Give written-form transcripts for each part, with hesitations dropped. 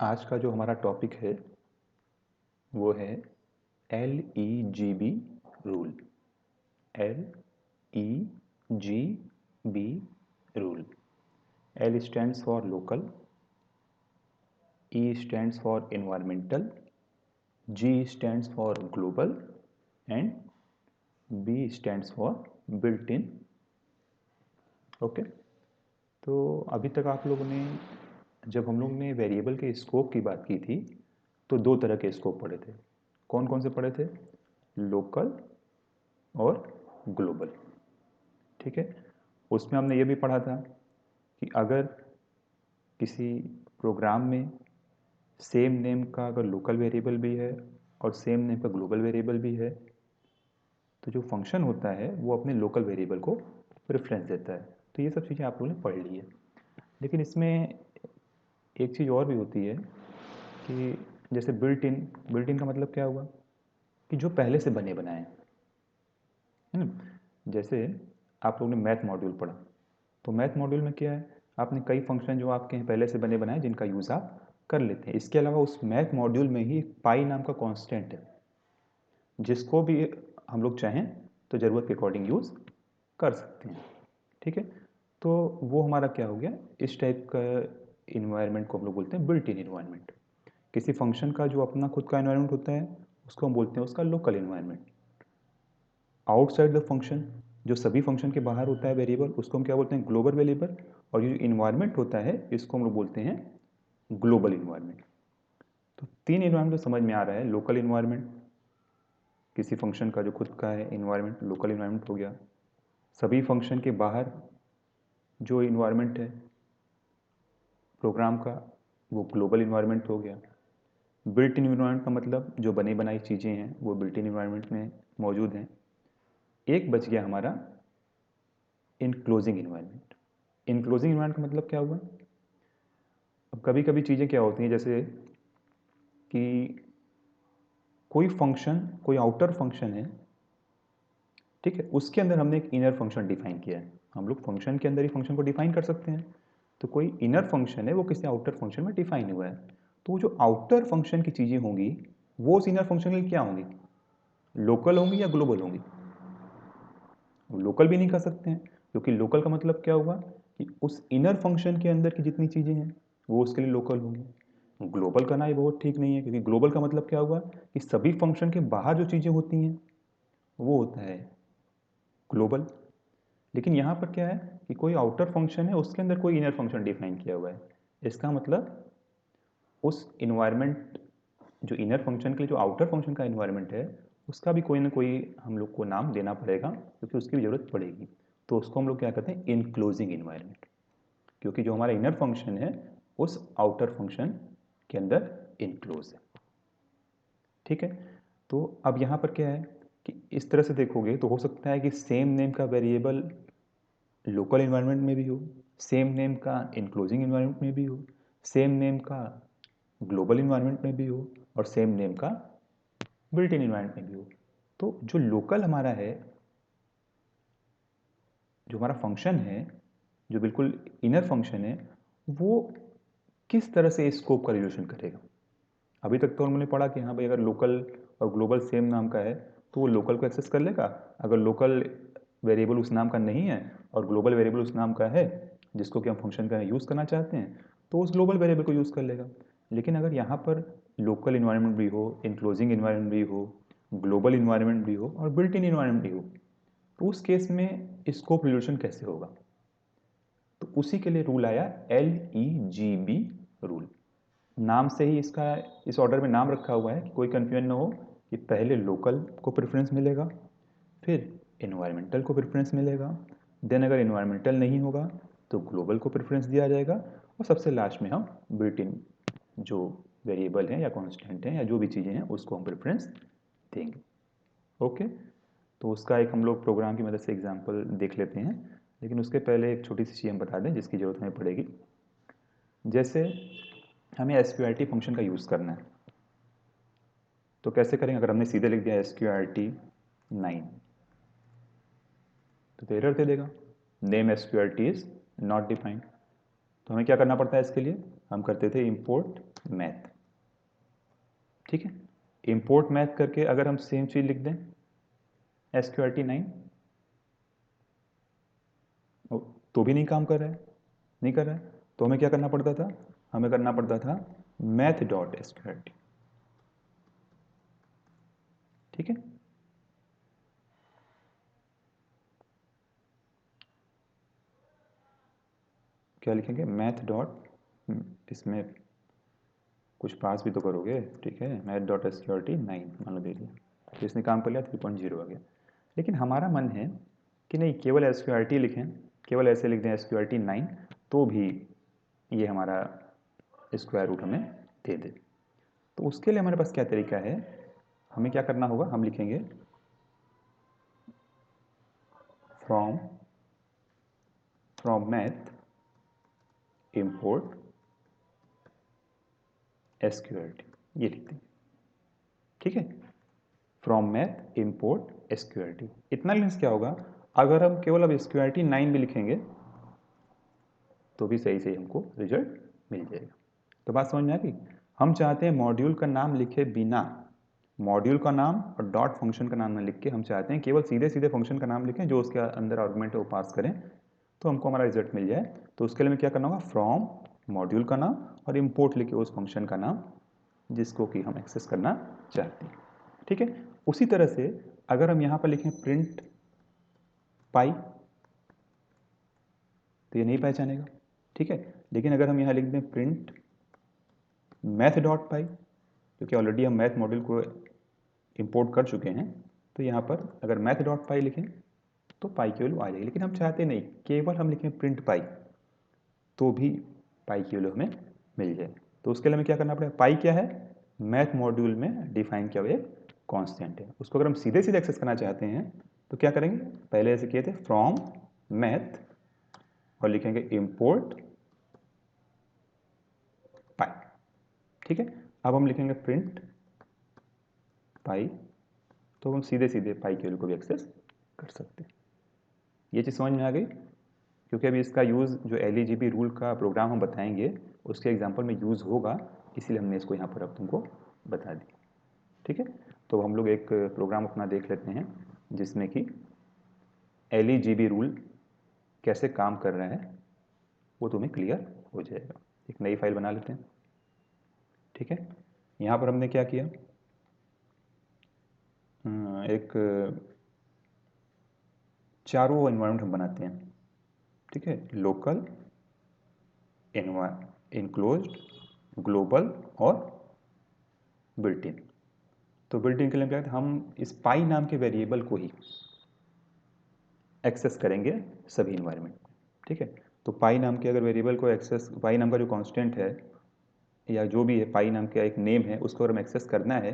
आज का जो हमारा टॉपिक है वो है LEGB rule. LEGB rule. L stands for local, E stands for environmental, G stands for global and B stands for built-in। Okay, तो अभी तक आप लोगों ने जब हम लोग ने वेरिएबल के स्कोप की बात की थी तो दो तरह के स्कोप पढ़े थे। कौन कौन से पढ़े थे? लोकल और ग्लोबल। ठीक है, उसमें हमने ये भी पढ़ा था कि अगर किसी प्रोग्राम में सेम नेम का अगर लोकल वेरिएबल भी है और सेम नेम का ग्लोबल वेरिएबल भी है तो जो फंक्शन होता है वो अपने लोकल वेरिएबल को प्रेफरेंस देता है। तो ये सब चीज़ें आप लोगों ने पढ़ ली है, लेकिन इसमें एक चीज़ और भी होती है कि जैसे बिल्ट इन का मतलब क्या हुआ कि जो पहले से बने बनाए हैं, है ना। जैसे आप लोगों ने मैथ मॉड्यूल पढ़ा, तो मैथ मॉड्यूल में क्या है, आपने कई फंक्शन जो आपके हैं पहले से बने बनाए जिनका यूज़ आप कर लेते हैं। इसके अलावा उस मैथ मॉड्यूल में ही पाई नाम का कांस्टेंट है जिसको भी हम लोग चाहें तो ज़रूरत के अकॉर्डिंग यूज़ कर सकते हैं। ठीक है, तो वो हमारा क्या हो गया, इस टाइप का इन्वायरमेंट को हम लोग बोलते हैं बिल्ट इन इन्वायरमेंट। किसी फंक्शन का जो अपना खुद का इन्वायरमेंट होता है उसको हम बोलते हैं उसका local environment. Outside the function, जो सभी फंक्शन के बाहर होता है वेरिएबल, उसको हम क्या बोलते हैं, ग्लोबल वेरिएबल। और ये जो इन्वायरमेंट होता है इसको हम लोग बोलते हैं ग्लोबल इन्वायरमेंट। तो तीन इन्वायरमेंट तो समझ में आ रहा है। लोकल इन्वायरमेंट, किसी फंक्शन का जो खुद का है इन्वायरमेंट, लोकल इन्वायरमेंट हो गया। सभी फंक्शन के बाहर जो इन्वायरमेंट है प्रोग्राम का वो ग्लोबल इन्वायरमेंट हो गया। बिल्ट इन इन्वायरमेंट का मतलब जो बनी बनाई चीज़ें हैं वो बिल्ट इन इन्वायरमेंट में मौजूद हैं। एक बच गया हमारा इनक्लोजिंग इन्वायरमेंट। इनक्लोजिंग इन्वायरमेंट का मतलब क्या हुआ, अब कभी कभी चीज़ें क्या होती हैं जैसे कि कोई फंक्शन, कोई आउटर फंक्शन है, ठीक है, उसके अंदर हमने एक इनर फंक्शन डिफाइन किया है। हम लोग फंक्शन के अंदर ही फंक्शन को डिफाइन कर सकते हैं। तो कोई इनर फंक्शन है वो किसी आउटर फंक्शन में डिफाइन हुआ है, तो वो जो आउटर फंक्शन की चीज़ें होंगी वो उस इनर फंक्शन के लिए क्या होंगी, लोकल होंगी या ग्लोबल होंगी? लोकल भी नहीं कर सकते हैं, क्योंकि लोकल का मतलब क्या हुआ कि उस इनर फंक्शन के अंदर की जितनी चीज़ें हैं वो उसके लिए लोकल होंगी। ग्लोबल करना ही बहुत ठीक नहीं है, क्योंकि ग्लोबल का मतलब क्या हुआ कि सभी फंक्शन के बाहर जो चीज़ें होती हैं वो होता है ग्लोबल। लेकिन यहाँ पर क्या है कि कोई आउटर फंक्शन है उसके अंदर कोई इनर फंक्शन डिफाइन किया हुआ है। इसका मतलब उस इन्वायरमेंट, जो इनर फंक्शन के लिए जो आउटर फंक्शन का इन्वायरमेंट है उसका भी कोई ना कोई हम लोग को नाम देना पड़ेगा, क्योंकि उसकी भी ज़रूरत पड़ेगी। तो उसको हम लोग क्या कहते हैं, इनक्लोजिंग इन्वायरमेंट, क्योंकि जो हमारा इनर फंक्शन है उस आउटर फंक्शन के अंदर इनक्लोज है। ठीक है, तो अब यहाँ पर क्या है कि इस तरह से देखोगे तो हो सकता है कि सेम नेम का वेरिएबल लोकल इन्वायरमेंट में भी हो, सेम नेम का इनक्लोजिंग इन्वायरमेंट में भी हो, सेम नेम का ग्लोबल इन्वायरमेंट में भी हो और सेम नेम का बिल्ट इन इन्वायरमेंट में भी हो। तो जो लोकल हमारा है, जो हमारा फंक्शन है, जो बिल्कुल इनर फंक्शन है, वो किस तरह से स्कोप का रिलेशन करेगा। अभी तक तो हमने पढ़ा कि हाँ भाई अगर लोकल और ग्लोबल सेम नाम का है तो वो लोकल को एक्सेस कर लेगा। अगर लोकल वेरिएबल उस नाम का नहीं है और ग्लोबल वेरिएबल उस नाम का है जिसको कि हम फंक्शन का यूज़ करना चाहते हैं तो उस ग्लोबल वेरिएबल को यूज़ कर लेगा। लेकिन अगर यहाँ पर लोकल इन्वायरमेंट भी हो, इनक्लोजिंग इन्वायरमेंट भी हो, ग्लोबल इन्वायरमेंट भी हो और बिल्ट इन इन्वायरमेंट भी हो, तो उस केस में स्कोप रिलेशन कैसे होगा? तो उसी के लिए रूल आया LEGB रूल। नाम से ही इसका इस ऑर्डर में नाम रखा हुआ है कि कोई कन्फ्यूजन ना हो कि पहले लोकल को प्रेफरेंस मिलेगा, फिर इन्वायरमेंटल को प्रेफरेंस मिलेगा, देन अगर इन्वायरमेंटल नहीं होगा तो ग्लोबल को प्रेफरेंस दिया जाएगा और सबसे लास्ट में हम बिल्ट इन जो वेरिएबल हैं या कांस्टेंट हैं या जो भी चीज़ें हैं उसको हम प्रेफरेंस देंगे। ओके, तो उसका एक हम लोग प्रोग्राम की मदद से एग्जांपल देख लेते हैं, लेकिन उसके पहले एक छोटी सी चीज़ हम बता दें जिसकी ज़रूरत हमें पड़ेगी। जैसे हमें SQRT फंक्शन का यूज़ करना है तो कैसे करेंगे? अगर हमने सीधे लिख दिया SQRT 9 तो एरर दे देगा, name SQRT is not defined. तो हमें क्या करना पड़ता है इसके लिए, हम करते थे इंपोर्ट मैथ। ठीक है, इंपोर्ट मैथ करके अगर हम सेम चीज़ लिख दें SQRT9 तो भी नहीं काम कर रहा है, नहीं कर रहा है, तो हमें क्या करना पड़ता था, हमें करना पड़ता था math.sqrt। ठीक है, क्या लिखेंगे इसमें कुछ पास भी तो करोगे। ठीक है, math.sqrt9 मान लो दे दिया, तो इसने काम कर लिया, 3.0 आ गया। लेकिन हमारा मन है कि नहीं, केवल SQRT लिखें, केवल ऐसे लिख दें SQRT9 तो भी ये हमारा स्क्वायर रूट हमें दे दे। तो उसके लिए हमारे पास क्या तरीका है, हमें क्या करना होगा, हम लिखेंगे फ्रॉम मैथ इंपोर्ट SQRT, ये लिखते हैं। ठीक है, फ्रॉम मैथ इंपोर्ट SQRT। इतना लिखने से क्या होगा, अगर हम केवल अब SQRT9 भी लिखेंगे तो भी सही सही हमको रिजल्ट मिल जाएगा। तो बात समझ में आ गई। हम चाहते हैं मॉड्यूल का नाम लिखे बिना, मॉड्यूल का नाम और डॉट फंक्शन का नाम न लिख के, हम चाहते हैं केवल सीधे सीधे फंक्शन का नाम लिखें, जो उसके अंदर आर्गुमेंट है वो पास करें, तो हमको हमारा रिजल्ट मिल जाए। तो उसके लिए हमें क्या करना होगा, फ्रॉम मॉड्यूल का नाम और इम्पोर्ट लिखे उस फंक्शन का नाम जिसको कि हम एक्सेस करना चाहते हैं। ठीक है, उसी तरह से अगर हम यहाँ पर लिखें प्रिंट पाई तो ये नहीं पहचानेगा। ठीक है, लेकिन अगर हम यहाँ लिख दें प्रिंट मैथ डॉट पाई, क्योंकि ऑलरेडी हम मैथ मॉड्यूल को इंपोर्ट कर चुके हैं, तो यहाँ पर अगर मैथ डॉट पाई लिखें तो पाई की वैल्यू आ जाएगी। लेकिन हम चाहते नहीं, केवल हम लिखें प्रिंट पाई तो भी पाई की वैल्यू हमें मिल जाए। तो उसके लिए हमें क्या करना पड़ेगा, पाई क्या है, मैथ मॉड्यूल में डिफाइन किया हुआ एक कांस्टेंट है, उसको अगर हम सीधे सीधे एक्सेस करना चाहते हैं तो क्या करेंगे, पहले ऐसे किए थे फ्रॉम मैथ और लिखेंगे इंपोर्ट पाई। ठीक है, अब हम लिखेंगे प्रिंट पाई, तो हम सीधे सीधे पाई की वैल्यू को भी एक्सेस कर सकते हैं। ये चीज़ समझ में आ गई, क्योंकि अभी इसका यूज़ जो LEGB रूल का प्रोग्राम हम बताएंगे उसके एग्जाम्पल में यूज़ होगा, इसीलिए हमने इसको यहाँ पर अब तुमको बता दी। ठीक है, तो हम लोग एक प्रोग्राम अपना देख लेते हैं जिसमें कि LEGB रूल कैसे काम कर रहा है वो तुम्हें क्लियर हो जाएगा। एक नई फाइल बना लेते हैं। ठीक है, यहाँ पर हमने क्या किया, एक चारों एनवायरनमेंट हम बनाते हैं। ठीक है, लोकल, इनक्लोज्ड, ग्लोबल और बिल्ट इन। तो बिल्ट इन के लिए क्या है, हम इस पाई नाम के वेरिएबल को ही एक्सेस करेंगे सभी इन्वायरमेंट में। ठीक है, तो पाई नाम के अगर वेरिएबल को एक्सेस, पाई नाम का जो कांस्टेंट है या जो भी है, पाई नाम का एक नेम है, उसको अगर हमें एक्सेस करना है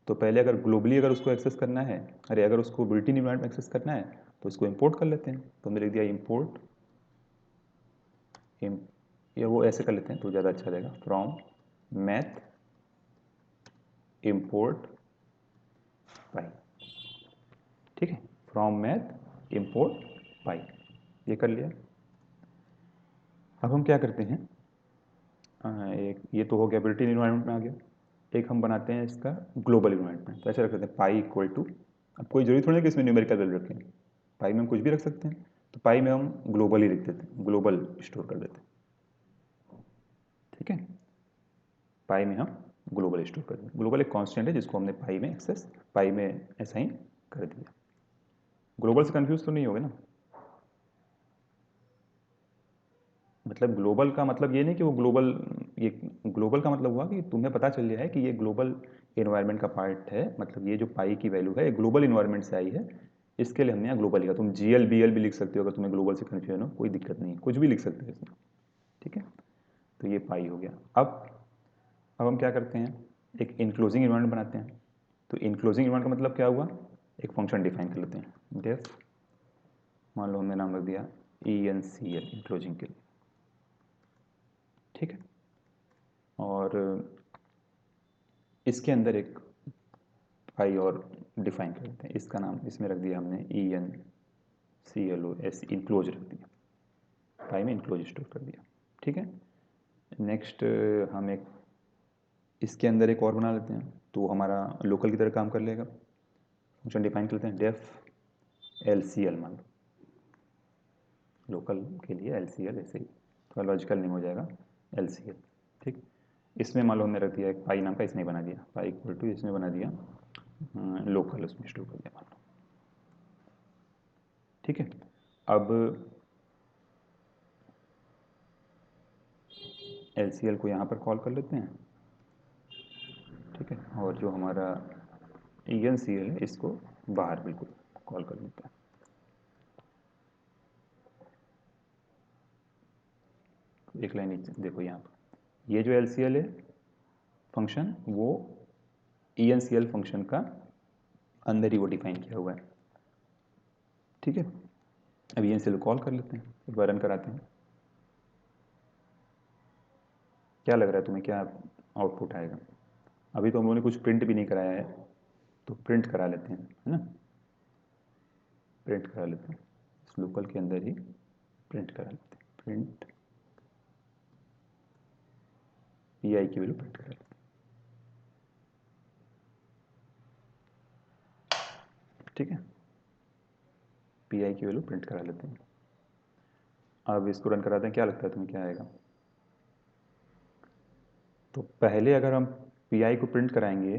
तो पहले अगर ग्लोबली अगर उसको एक्सेस करना है, अगर उसको बिल्ट इन इन्वायरमेंट में एक्सेस करना है तो उसको इंपोर्ट कर लेते हैं। तो हमने लिख दिया इंपोर्ट, या वो ऐसे कर लेते हैं तो ज़्यादा अच्छा रहेगा, फ्रॉम मैथ इंपोर्ट पाई। ठीक है, फ्रॉम मैथ इंपोर्ट पाई, ये कर लिया। अब हम क्या करते हैं, एक ये तो हो गया बिल्ट इन इन्वायरमेंट में आ गया, एक हम बनाते हैं इसका ग्लोबल इन्वायरमेंट में। तो ऐसे रख देते हैं पाई इक्वल टू, अब कोई जरूरी थोड़ी है कि इसमें न्यूमेरिकल वैल्यू रखें, पाई में हम कुछ भी रख सकते हैं, तो पाई में हम ग्लोबल ही लिख देते हैं, ग्लोबल स्टोर कर देते हैं। ठीक है, पाई में हम ग्लोबल स्टोर कर दें, ग्लोबल एक कांस्टेंट है जिसको हमने पाई में एक्सेस, पाई में असाइन कर दिया। ग्लोबल से कंफ्यूज तो नहीं होगे ना, मतलब ग्लोबल का मतलब ये नहीं कि वो ग्लोबल, ये ग्लोबल का मतलब हुआ कि तुम्हें पता चल गया है कि ये ग्लोबल इन्वायरमेंट का पार्ट है, मतलब ये जो पाई की वैल्यू है ये ग्लोबल इन्वायरमेंट से आई है, इसके लिए हमने यहाँ ग्लोबल लिखा। तुम GL BL भी लिख सकते हो अगर तुम्हें ग्लोबल से कन्फ्यूजन हो, कोई दिक्कत नहीं है, कुछ भी लिख सकते हो इसमें। ठीक है, तो ये पाई हो गया। अब हम क्या करते हैं, एक इनक्लोजिंग इन्वायरमेंट बनाते हैं। तो इनक्लोजिंग इन्वायरमेंट का मतलब क्या हुआ, एक फंक्शन डिफाइन कर लेते हैं, डेफ, मान लो हमने नाम रख दिया ENCL, इनक्लोजिंग के लिए। ठीक है, और इसके अंदर एक पाई और डिफाइन कर देते हैं, इसका नाम इसमें रख दिया हमने ENCLOS, इनक्लोज रख दिया, पाई में इनक्लोज स्टोर कर दिया। ठीक है। नेक्स्ट हम एक इसके अंदर एक और बना लेते हैं, तो हमारा लोकल की तरह काम कर लेगा। फंक्शन डिफाइन करते हैं डेफ LCL, मान लो लोकल के लिए LCL, ऐसे ही थोड़ा लॉजिकल नेम हो जाएगा LCL। ठीक, इसमें मान लो हमने रख दिया एक पाई नाम का, इसमें बना दिया पाई इक्वल टू, इसमें बना दिया लोकल, उसमें स्टोर कर दिया मान लो। ठीक है, अब LCL को यहाँ पर कॉल कर लेते हैं। ठीक है, और जो हमारा ENCL है इसको बाहर बिल्कुल कॉल कर लेते हैं। एक लाइन नीचे देखो, यहाँ पर ये जो LCL है फंक्शन, वो ENCL फंक्शन का अंदर ही वो डिफाइन किया हुआ है। ठीक है, अब ENCL को कॉल कर लेते हैं, एक बार रन कराते हैं। क्या लग रहा है तुम्हें, क्या आउटपुट आएगा? अभी तो हम लोगों ने कुछ प्रिंट भी नहीं कराया है, तो प्रिंट करा लेते हैं, है ना। प्रिंट करा लेते हैं, इस लोकल के अंदर ही प्रिंट करा लेते हैं। प्रिंट PI की वैल्यू प्रिंट करा लेते हैं। ठीक है, PI की वैल्यू प्रिंट करा लेते हैं। अब इसको रन कराते हैं, क्या लगता है तुम्हें क्या आएगा? तो पहले अगर हम PI को प्रिंट कराएंगे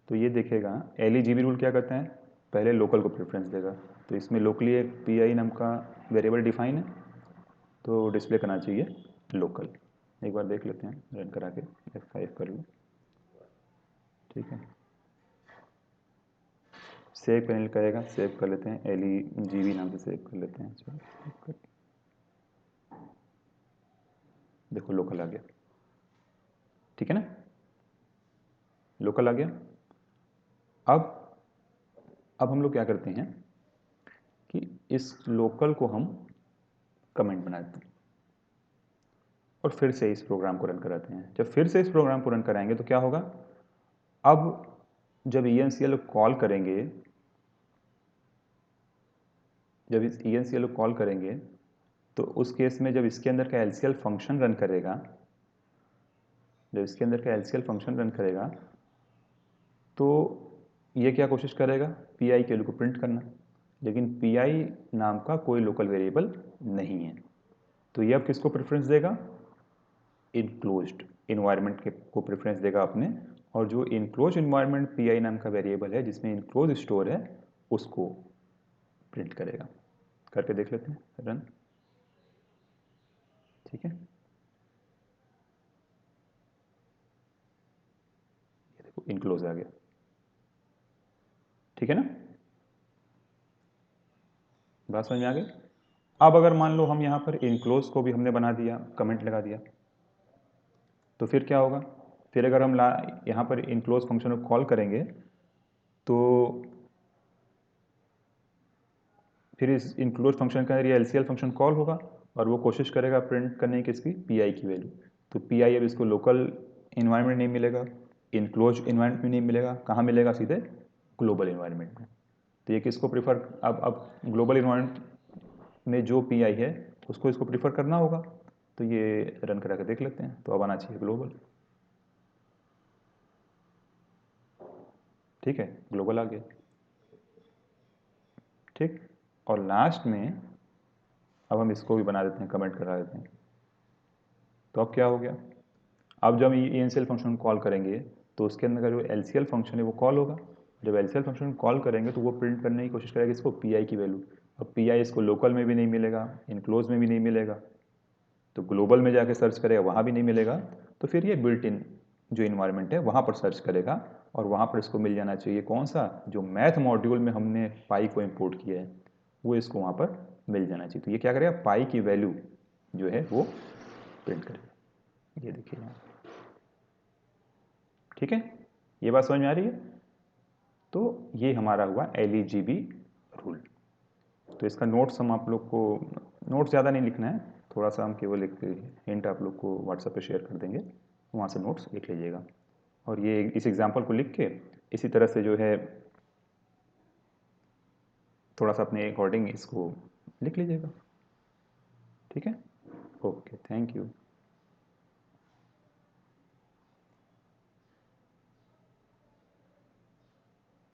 तो ये देखेगा, LEGB रूल क्या करता है, पहले लोकल को प्रेफरेंस देगा। तो इसमें लोकली एक PI नाम का वेरिएबल डिफाइन है, तो डिस्प्ले करना चाहिए लोकल। एक बार देख लेते हैं रन करा के, F5 कर लो। ठीक है, सेव करने करेगा, सेव कर लेते हैं, LEGB नाम से सेव कर लेते हैं। चलो देखो लोकल आ गया। ठीक है ना, लोकल आ गया। अब हम लोग क्या करते हैं कि इस लोकल को हम कमेंट बनाते हैं और फिर से इस प्रोग्राम को रन कराते हैं। जब फिर से इस प्रोग्राम को रन कराएंगे तो क्या होगा, अब जब ENCL कॉल करेंगे, जब इस ENCL को कॉल करेंगे तो उस केस में जब इसके अंदर का LCL फंक्शन रन करेगा, जब इसके अंदर का LCL फंक्शन रन करेगा तो ये क्या कोशिश करेगा, PI के वैल्यू को प्रिंट करना, लेकिन PI नाम का कोई लोकल वेरिएबल नहीं है। तो ये अब किसको प्रेफरेंस देगा, इनक्लोज्ड इन्वायरमेंट के को प्रेफरेंस देगा अपने, और जो इनक्लोज इन्वायरमेंट PI नाम का वेरिएबल है जिसमें इनक्लोज स्टोर है उसको प्रिंट करेगा। करके देख लेते हैं रन। ठीक है, ये देखो इनक्लोज आ गया। ठीक है ना, बात समझ में आ गई। अब अगर मान लो हम यहाँ पर इनक्लोज को भी हमने बना दिया, कमेंट लगा दिया, तो फिर क्या होगा, फिर अगर हम यहाँ पर इनक्लोज फंक्शन को कॉल करेंगे तो फिर इस इनक्लोज फंक्शन का ये LCL फंक्शन कॉल होगा और वो कोशिश करेगा प्रिंट करने की इसकी PI की वैल्यू। तो PI अब इसको लोकल इन्वायरमेंट नहीं मिलेगा, इनक्लोज इन्वायरमेंट में नहीं मिलेगा, कहाँ मिलेगा, सीधे ग्लोबल इन्वायरमेंट में। तो ये किसको प्रीफर, अब ग्लोबल इन्वायरमेंट में जो PI है उसको इसको प्रीफर करना होगा। तो ये रन करा के देख लेते हैं, तो अब आना चाहिए ग्लोबल। ठीक है, ग्लोबल आ गया। ठीक, और लास्ट में अब हम इसको भी बना देते हैं, कमेंट करा देते हैं। तो अब क्या हो गया, अब जब हम ENCL फंक्शन कॉल करेंगे तो उसके अंदर का जो LCL फंक्शन है वो कॉल होगा। जब LCL फंक्शन कॉल करेंगे तो वो प्रिंट करने की कोशिश करेगा इसको PI की वैल्यू। अब PI इसको लोकल में भी नहीं मिलेगा, इनक्लोज में भी नहीं मिलेगा, तो ग्लोबल में जाके सर्च करेगा, वहाँ भी नहीं मिलेगा। तो फिर ये बिल्ट इन जो इन्वायरमेंट है वहाँ पर सर्च करेगा और वहाँ पर इसको मिल जाना चाहिए कौन सा, जो मैथ मॉड्यूल में हमने पाई को इम्पोर्ट किया है वो इसको वहाँ पर मिल जाना चाहिए। तो ये क्या करेगा, पाई की वैल्यू जो है वो प्रिंट करेगा। ये देखिए यहाँ, ठीक है, ये बात समझ में आ रही है। तो ये हमारा हुआ LEGB रूल। तो इसका नोट्स हम आप लोग को, नोट्स ज़्यादा नहीं लिखना है, थोड़ा सा हम केवल एक हिंट आप लोग को व्हाट्सएप पे शेयर कर देंगे, वहाँ से नोट्स लिख लीजिएगा। और ये इस एग्जाम्पल को लिख के इसी तरह से जो है थोड़ा सा अपने अकॉर्डिंग इसको लिख लीजिएगा। ठीक है, ओके, थैंक यू।